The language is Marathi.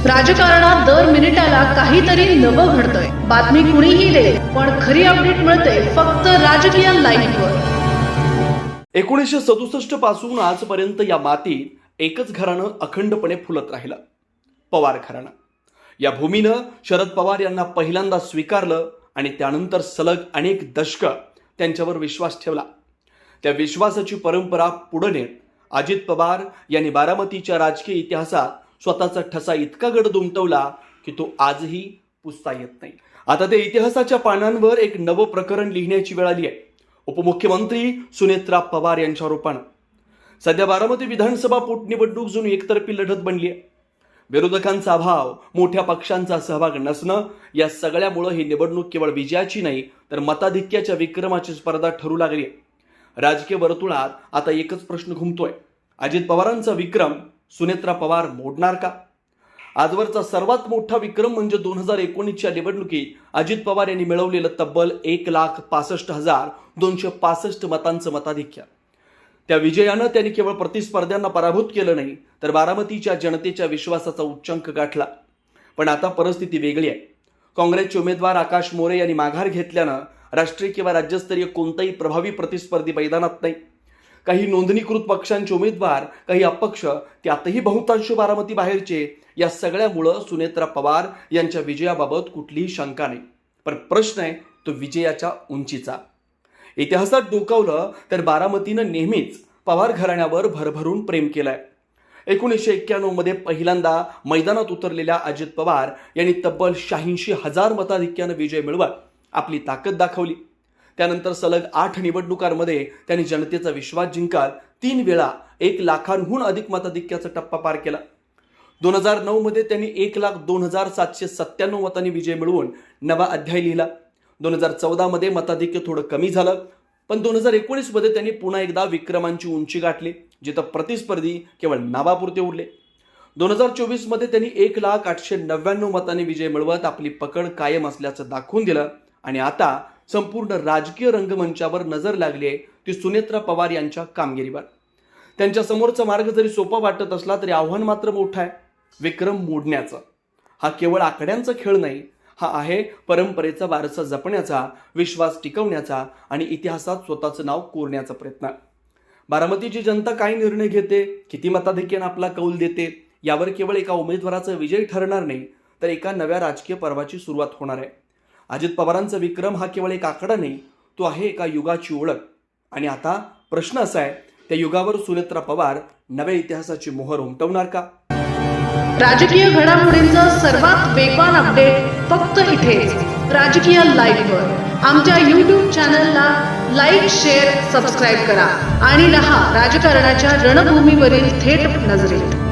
राजकारणात दर मिनिटाला काहीतरी नवं घडतंय. बातमी कुणीही दे, पण खरी अपडेट मिळते फक्त राजकीय लाईव्हवर. 1967 पासून आजपर्यंत या मातीत एकच घराणं अखंडपणे फुलत राहिलं, पवार घराणं. या भूमीनं शरद पवार यांना पहिल्यांदा स्वीकारलं आणि त्यानंतर सलग अनेक दशकं त्यांच्यावर विश्वास ठेवला. त्या विश्वासाची परंपरा पुढे नेत अजित पवार यांनी बारामतीच्या राजकीय इतिहासात स्वतःचा ठसा इतका गड दुमटवला की तो आजही पुसता येत नाही. आता त्या इतिहासाच्या पानांवर एक नवं प्रकरण लिहिण्याची वेळ आली आहे. उपमुख्यमंत्री सुनेत्रा पवार यांच्या रूपानं सध्या बारामती विधानसभा पोटनिवडणूक जणू एकतर्फी लढत बनली आहे. विरोधकांचा अभाव, मोठ्या पक्षांचा सहभाग नसणं, या सगळ्यामुळे ही निवडणूक केवळ विजयाची नाही तर मताधिक्याच्या विक्रमाची स्पर्धा ठरू लागली आहे. राजकीय वर्तुळात आता एकच प्रश्न घुमतोय, अजित पवारांचा विक्रम सुनेत्रा पवार मोडणार का? आजवरचा सर्वात मोठा विक्रम म्हणजे 2019च्या निवडणुकीत अजित पवार यांनी मिळवलेलं तब्बल 1,65,265 मतांचं मताधिक्य. त्या विजयानं त्यांनी केवळ प्रतिस्पर्ध्यांना पराभूत केलं नाही तर बारामतीच्या जनतेच्या विश्वासाचा उच्चांक गाठला. पण आता परिस्थिती वेगळी आहे. काँग्रेसचे उमेदवार आकाश मोरे यांनी माघार घेतल्यानं राष्ट्रीय किंवा राज्यस्तरीय कोणताही प्रभावी प्रतिस्पर्धी मैदानात नाही. काही नोंदणीकृत पक्षांचे उमेदवार, काही अपक्ष, त्यातही बहुतांश बारामती बाहेरचे. या सगळ्यामुळं सुनेत्रा पवार यांच्या विजयाबाबत कुठलीही शंका नाही. पण प्रश्न आहे तो विजयाच्या उंचीचा. इतिहासात डोकावलं तर बारामतीनं नेहमीच पवार घराण्यावर भरभरून प्रेम केलंय. 1991 मध्ये पहिल्यांदा मैदानात उतरलेल्या अजित पवार यांनी तब्बल 86,000 मताधिक्यानं विजय मिळवत आपली ताकद दाखवली. त्यानंतर सलग 8 निवडणुकांमध्ये त्यांनी जनतेचा विश्वास जिंकत 3 वेळा 1 लाखांहून अधिक मताधिक्याचा टप्पा पार केला. 2009 मध्ये त्यांनी 1,02,797 मतांनी विजय मिळवून नवा अध्याय लिहिला. 2014 मध्ये मताधिक्य थोडं कमी झालं, पण 2019 मध्ये त्यांनी पुन्हा एकदा विक्रमांची उंची गाठली, जिथं प्रतिस्पर्धी केवळ नावापुरते उरले. 2024 मध्ये त्यांनी 1,08,99 मतांनी विजय मिळवत आपली पकड कायम असल्याचं दाखवून दिलं. आणि आता संपूर्ण राजकीय रंगमंचावर नजर लागली आहे ती सुनेत्रा पवार यांच्या कामगिरीवर. त्यांच्या समोरचा मार्ग जरी सोपा वाटत असला तरी आव्हान मात्र मोठं आहे. विक्रम मोडण्याचं. हा केवळ आकड्यांचा खेळ नाही, हा आहे परंपरेचा वारसा जपण्याचा, विश्वास टिकवण्याचा आणि इतिहासात स्वतःचं नाव कोरण्याचा प्रयत्न. बारामतीची जनता काय निर्णय घेते, किती मताधिक्यानं आपला कौल देते, यावर केवळ एका उमेदवाराचा विजय ठरणार नाही तर एका नव्या राजकीय पर्वाची सुरुवात होणार आहे. अजित पवारांचा विक्रम हा केवळ एक आकडा नाही, तो आहे एका युगाची ओळख. आणि आता प्रश्न असा आहे, त्या युगावर सुनेत्रा पवार नव्या इतिहासाची मोहर उमटवणार का? राजकीय घडामोडींचा सर्वात वेगवान अपडेट फक्त इथेच राजकीय लाईव्हवर. आमच्या YouTube चॅनलला लाईक, शेअर, सबस्क्राईब करा आणि रहा राजकारणाच्या रणभूमीवरील थेट नजरेत.